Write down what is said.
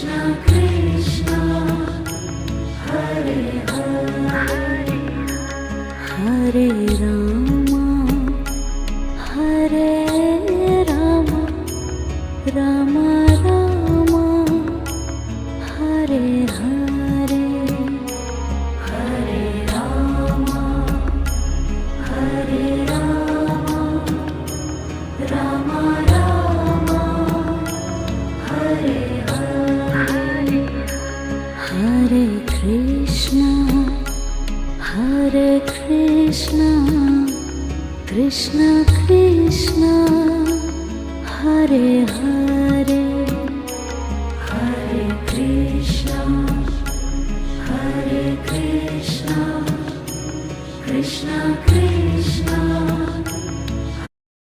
Krishna, Hare Hare, Hare Rama, Hare Rama, Rama Rama, Hare Hare, Hare Rama, Hare Rama, Rama Rama, Hare Hare, Hare Krishna, Hare Krishna, Krishna Krishna, Hare Hare, Hare Krishna, Hare Krishna, Krishna Krishna,